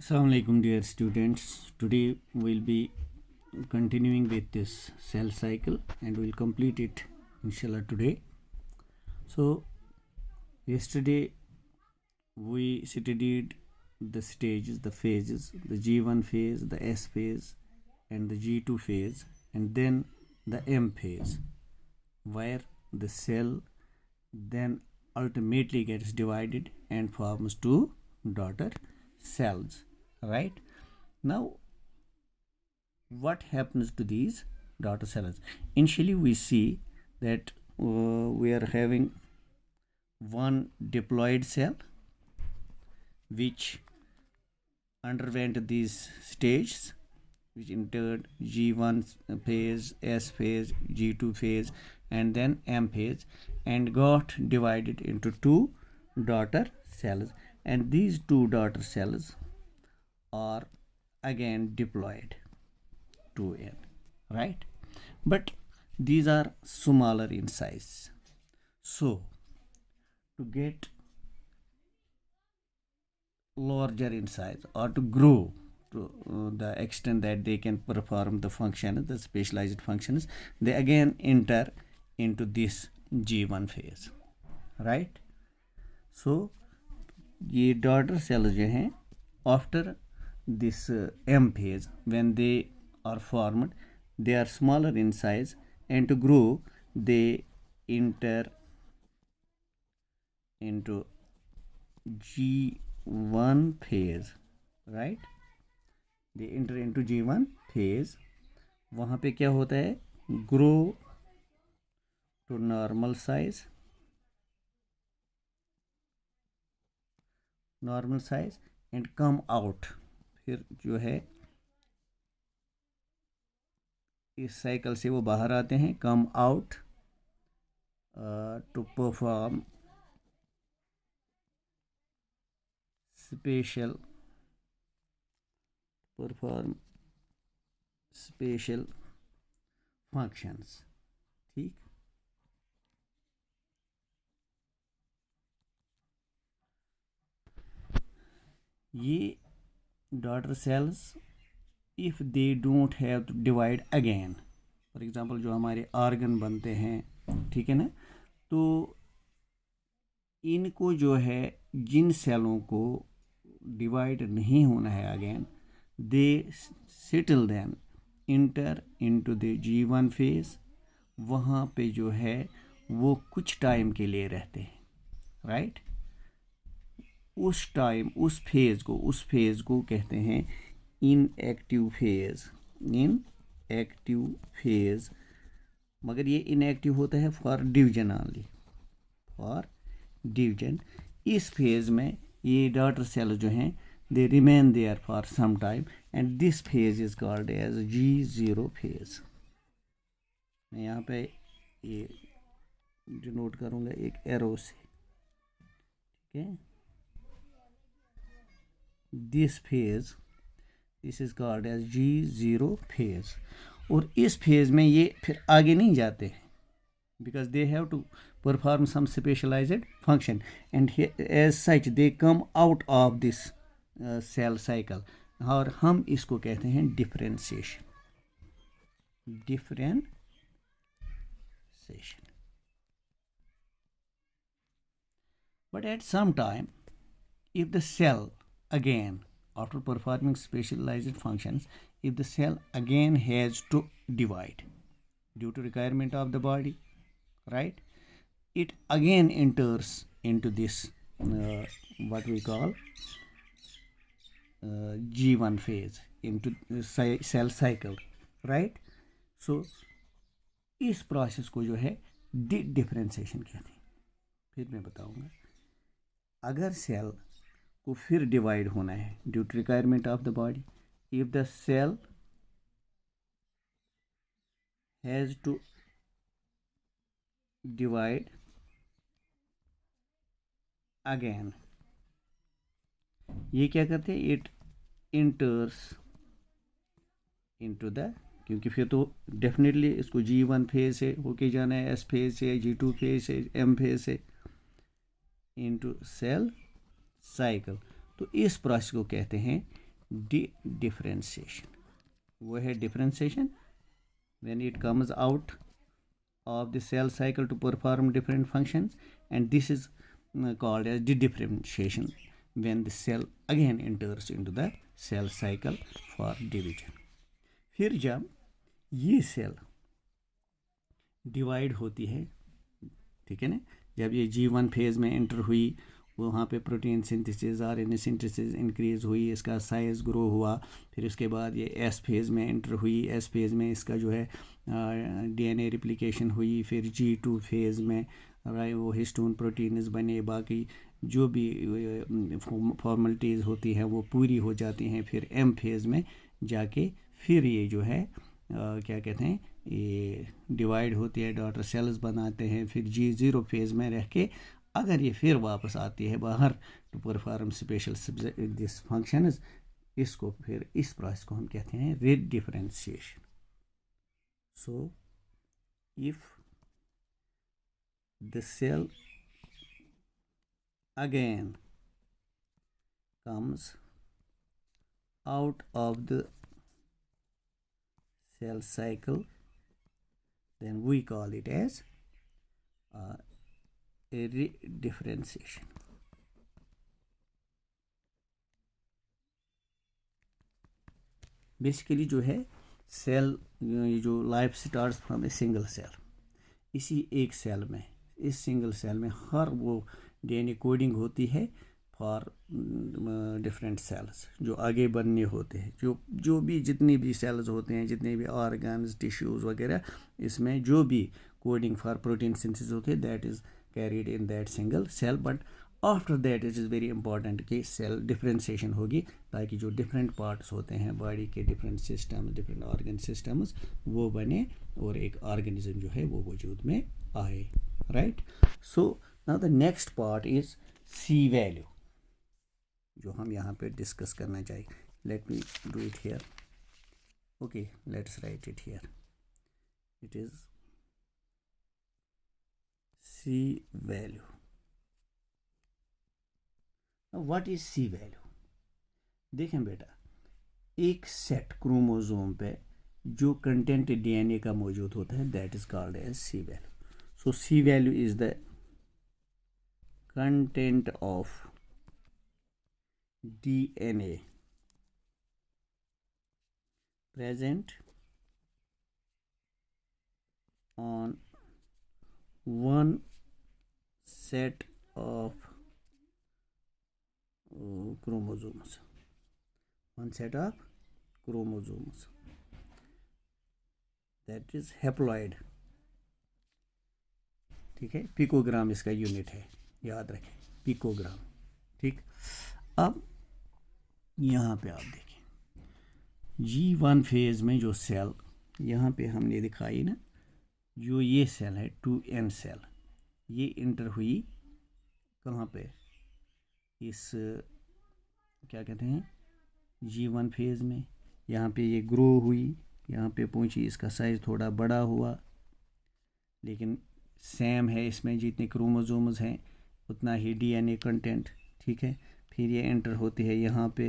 Assalamu alaikum, dear students. Today we'll be continuing with this cell cycle and we'll complete it inshallah today. So, yesterday we studied the stages, the phases, the G1 phase, the S phase, and the G2 phase, and then the M phase, where the cell then ultimately gets divided and forms two daughter cells, right? Now, what happens to these daughter cells? Initially, we see that we are having one diploid cell which underwent these stages, which entered G1 phase, S phase, G2 phase, and then M phase, and got divided into two daughter cells. And these two daughter cells are again diploid to N, right? But these are smaller in size. So, to get larger in size or to grow to the extent that they can perform the functions, the specialized functions, they again enter into this G1 phase, right? So, ये daughter cells जो हैं after this M phase, when they are formed, they are smaller in size, and to grow they enter into G1 phase, right? They enter into G1 phase. वहाँ पे क्या होता है? Grow to normal size and come out. फिर जो है इस cycle से वो बाहर आते हैं, come out to perform special functions. ठीक, ये daughter cells if they don't have to divide again, for example जो हमारे ऑर्गन बनते हैं, ठीक है ना, तो इनको जो है जिन सेलों को डिवाइड नहीं होना है again, they settle then enter into the G1 phase. वहाँ पे जो है वो कुछ टाइम के लिए रहते हैं, राइट? उस टाइम उस फेज को कहते हैं इनएक्टिव फेज. मगर ये इनएक्टिव होता है for division only, for division. इस फेज में ये डॉटर सेल जो हैं they remain there for some time and this phase is called as G0 phase. मैं यहाँ पे ये डिनोट करूँगा एक एरो से, ठीक है? This is called as G0 phase. और इस फेज में ये फिर आगे नहीं जाते हैं because they have to perform some specialized function, and as such they come out of this cell cycle. और हम इसको कहते हैं differentiation. But at some time, if the cell again, after performing specialized functions, if the cell again has to divide due to requirement of the body, right, it again enters into this what we call G1 phase, into cell cycle, right? So इस process को जो है differentiation कहते हैं. फिर मैं बताऊंगा. अगर सेल को फिर डिवाइड होना है due to requirement of the body, if the cell has to divide again, ये क्या करते हैं? इट इंटर्स इनटू द, क्योंकि फिर तो डेफिनेटली इसको G1 फेज से होके जाना है, S फेज से, G2 फेज से, M फेज से, इनटू सेल साइकिल. तो इस प्रोसेस को कहते हैं differentiation. वो है differentiation when it comes out of the cell cycle to perform different functions, and this is called as differentiation when the cell again enters into the cell cycle for division. फिर जब ये cell divide होती है, ठीक है ना, जब ये G1 फेज़ में एंटर हुई, वहाँ पे protein synthesis RNA synthesis increase हुई, इसका साइज़ ग्रो हुआ, फिर उसके बाद ये एस फेज़ में एंटर हुई, एस फेज़ में इसका जो है डीएनए रिप्लिकेशन हुई, फिर G2 फेज़ में वो हिस्टोन प्रोटीन्स बने, बाकी जो भी फॉर्मेलिटीज़ होती हैं वो पूरी हो जाती हैं, फिर एम फेज़ में जाके फिर ये जो है क्या कहते हैं, ये डिवाइड होती है, डॉटर सेल्स बनाते हैं, फिर G0 फेज़ में रह के अगर ये फिर वापस आती है बाहर to perform special this functions, इसको फिर इस प्रोसेस को हम कहते हैं redifferentiation. So if the cell again comes out of the cell cycle, then we call it as a redifferentiation. Basically जो है सेल, ये जो life starts from a single cell, इसी एक सेल में, इस सिंगल सेल में हर वो डीएनए कोडिंग होती है फॉर डिफरेंट सेल्स जो आगे बनने होते हैं, जो भी जितनी भी सेल्स होते हैं, जितने भी ऑर्गन्स टिश्यूज़ वगैरह, इसमें जो भी कोडिंग फॉर प्रोटीन सिंथेसिस होती है that is carried in that single cell. But after that it is very important कि सेल डिफरेंशिएशन होगी, ताकि जो डिफरेंट पार्ट्स होते हैं बॉडी के, different system, different organ systems, वो बने और एक ऑर्गेनिज्म जो है वो वजूद में आए. Right. So now the next part is C value, जो हम यहाँ पे डिस्कस करना चाहिए. Let me do it here. Okay, let's write it here. It is C value. What is C value? देखें बेटा, एक सेट क्रोमोसोम पे जो कंटेंट डीएनए का मौजूद होता है that is called as C value. So C value is the content of DNA present on one set of chromosomes. One set of chromosomes. That is haploid. ठीक है, picogram इसका unit है, याद रखें, पिकोग्राम. ठीक. अब यहाँ पे आप देखें G1 फेज़ में जो सेल यहाँ पे हमने दिखाई ना, जो ये सेल है 2n सेल, ये इंटर हुई कहाँ पे, इस क्या कहते हैं G1 फेज़ में. यहाँ पे ये ग्रो हुई, यहाँ पे पहुँची, इसका साइज़ थोड़ा बड़ा हुआ, लेकिन सेम है, इसमें जितने क्रोमोसोम्स हैं उतना ही डीएनए कंटेंट. ठीक है. फिर ये एंटर होती है यहाँ पे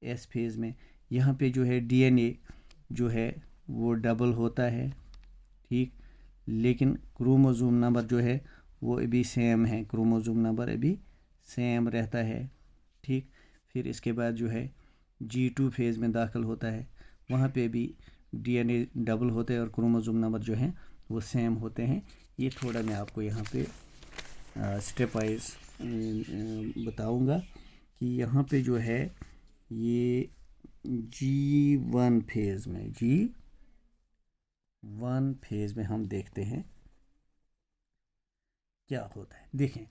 एस फेज़ में. यहाँ पे जो है डीएनए जो है वो डबल होता है. ठीक. लेकिन क्रोमोसोम नंबर जो है वो अभी सेम है, क्रोमोसोम नंबर अभी सेम रहता है. ठीक. फिर इसके बाद जो है G2 फेज़ में दाखिल होता है, वहाँ पे भी डीएनए डबल होता है और क्रोमोसोम नंबर जो है वो सेम होते हैं. ये थोड़ा मैं आपको यहाँ पे स्टेप वाइज बताऊंगा कि यहाँ पे जो है ये G1 फेज़ में हम देखते हैं क्या होता है. देखें,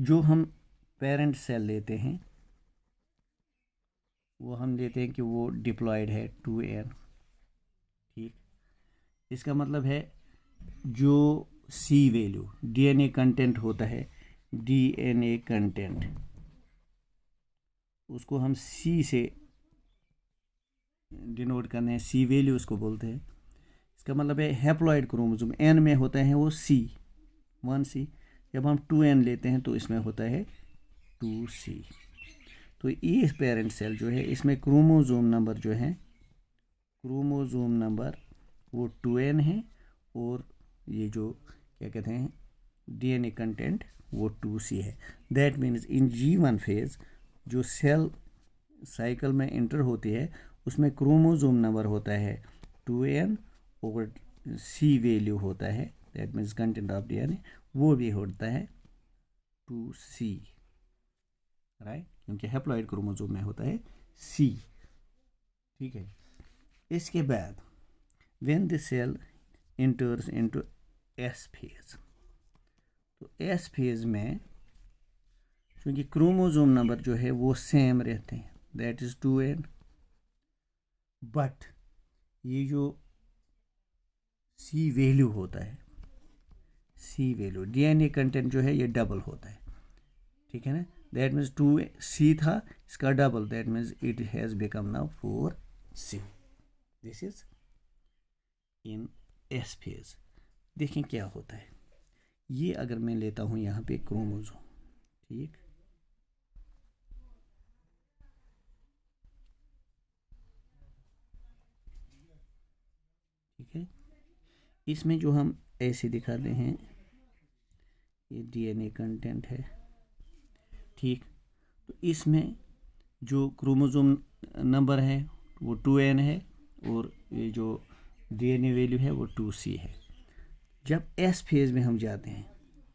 जो हम पेरेंट सेल लेते हैं वो हम लेते हैं कि वो डिप्लॉयड है 2n. ठीक. इसका मतलब है जो सी वैल्यू डीएनए कंटेंट होता है, डीएनए कंटेंट, उसको हम सी से डिनोट करते हैं, सी वैल्यू उसको बोलते हैं. इसका मतलब है हैप्लॉइड क्रोमोसोम एन में होता है वो सी 1C. जब हम 2n लेते हैं तो इसमें होता है 2C. तो ये पेरेंट सेल जो है इसमें क्रोमोसोम नंबर जो है, क्रोमोसोम नंबर वो 2n है, और ये जो क्या कहते हैं डीएनए कंटेंट वो 2c है। That means in G1 phase जो सेल साइकिल में इंटर होती है उसमें क्रोमोसोम नंबर होता है 2n और c वैल्यू होता है, that means content of DNA वो भी होता है 2c, राइट, क्योंकि हैप्लॉइड क्रोमोसोम में होता है c। ठीक है, इसके बाद when the cell enters into s phase, तो s फेज में क्योंकि क्रोमोसोम नंबर जो है वो सेम रहते हैं, दैट इज 2n, बट ये जो c वैल्यू होता है, c वैल्यू डीएनए कंटेंट जो है ये डबल होता है, ठीक है ना, दैट मीन्स 2c था, इसका double, that means it has become now 4c। This is in s phase. देखें क्या होता है, ये अगर मैं लेता हूँ यहाँ पे क्रोमोसोम, ठीक, ठीक है, इसमें जो हम ऐसे दिखाते हैं ये डीएनए कंटेंट है, ठीक, तो इसमें जो क्रोमोसोम नंबर है वो 2n है, और ये जो डीएनए वैल्यू है वो 2c है। जब s फेज में हम जाते हैं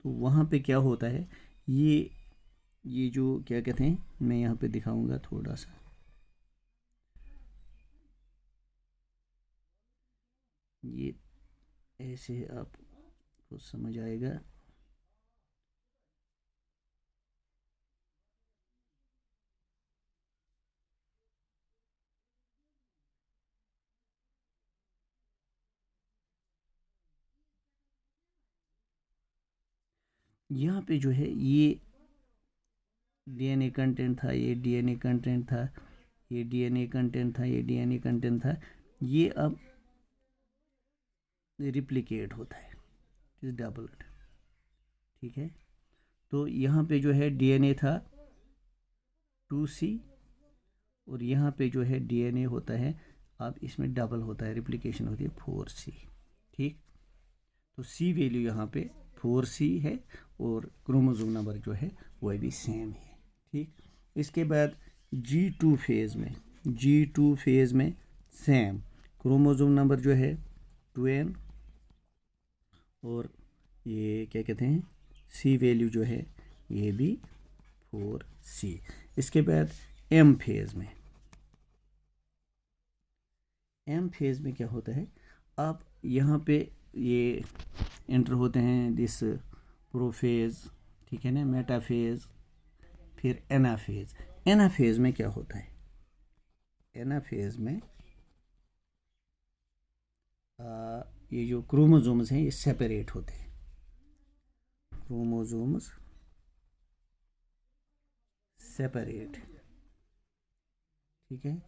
तो वहाँ पे क्या होता है, ये जो क्या कहते हैं, मैं यहाँ पे दिखाऊंगा थोड़ा सा, ये ऐसे आपको समझ आएगा। यहाँ पे जो है ये डीएनए कंटेंट था, ये डीएनए कंटेंट था, ये डीएनए कंटेंट था, ये डीएनए कंटेंट था, ये अब रिप्लिकेट होता है, इस डबल्ड, ठीक है, तो यहाँ पे जो है डीएनए था 2c, और यहाँ पे जो है डीएनए होता है, अब इसमें डबल होता है, रिप्लिकेशन होती है 4c, ठीक, तो c वैल्यू यहाँ पे 4c है, और क्रोमोसोम नंबर जो है वह भी सेम है, ठीक। इसके बाद G2 फेज में, G2 फेज में सेम क्रोमोसोम नंबर जो है 2n, और ये क्या कहते हैं c वैल्यू जो है ये भी 4c। इसके बाद m फेज में, m फेज में क्या होता है, आप यहाँ पे ये एंटर होते हैं दिस प्रोफेज, ठीक है ना, मेटाफेज, फिर एनाफेज। एनाफेज में क्या होता है, एनाफेज में ये जो क्रोमोसोम्स हैं ये सेपरेट होते हैं, क्रोमोसोम्स सेपरेट, ठीक है,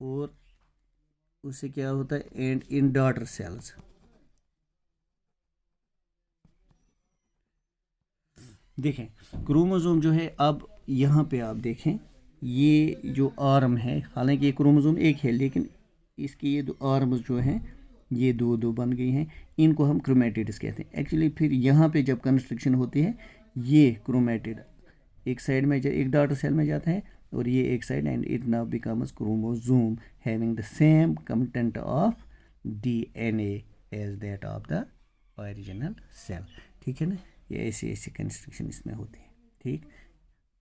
और उससे क्या होता है, एंड इन डॉटर सेल्स, देखें क्रोमोसोम जो है, अब यहाँ पे आप देखें ये जो आर्म है, हालांकि ये क्रोमोसोम एक है, लेकिन इसके ये दो आर्म्स जो हैं ये दो दो बन गई हैं, इनको हम क्रोमेटिड्स कहते हैं एक्चुअली। फिर यहाँ पे जब कंस्ट्रक्शन होती है ये क्रोमेटिड एक साइड में एक डॉटर सेल में जाता है, और ये एक side, and it now becomes chromosome having the same content of DNA as that of the original cell, ठीक है ना, ये ऐसी ऐसी कंस्ट्रक्शन इसमें होती है, ठीक।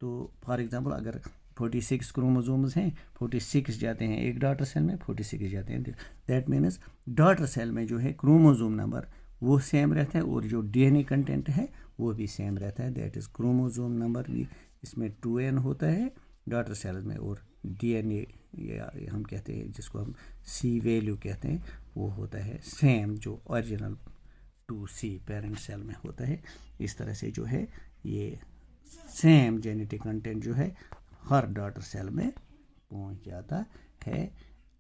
तो फॉर एग्जांपल अगर 46 क्रोमोसोम्स हैं, 46 जाते हैं एक डॉटर सेल में, 46 जाते हैं, दैट मीन्स डॉटर सेल में जो है क्रोमोसोम नंबर वो सेम रहता है, और जो डीएनए कंटेंट है वो भी सेम रहता है, दैट इज़ क्रोमोसोम नंबर भी इसमें 2n होता है डॉटर सेल में, और डीएनए या हम कहते हैं जिसको हम c वैल्यू कहते हैं वो होता है सेम जो ओरिजिनल 2c पेरेंट सेल में होता है। इस तरह से जो है ये सेम जेनेटिक कंटेंट जो है हर डॉटर सेल में पहुंच जाता है।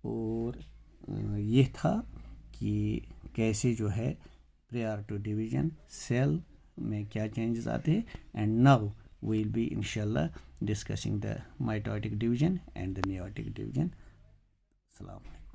और ये था कि कैसे जो है प्रायर टू डिवीजन सेल में क्या चेंजेस आते हैं, and now we will be inshallah discussing the mitotic division and the meiotic division. Assalamu alaikum.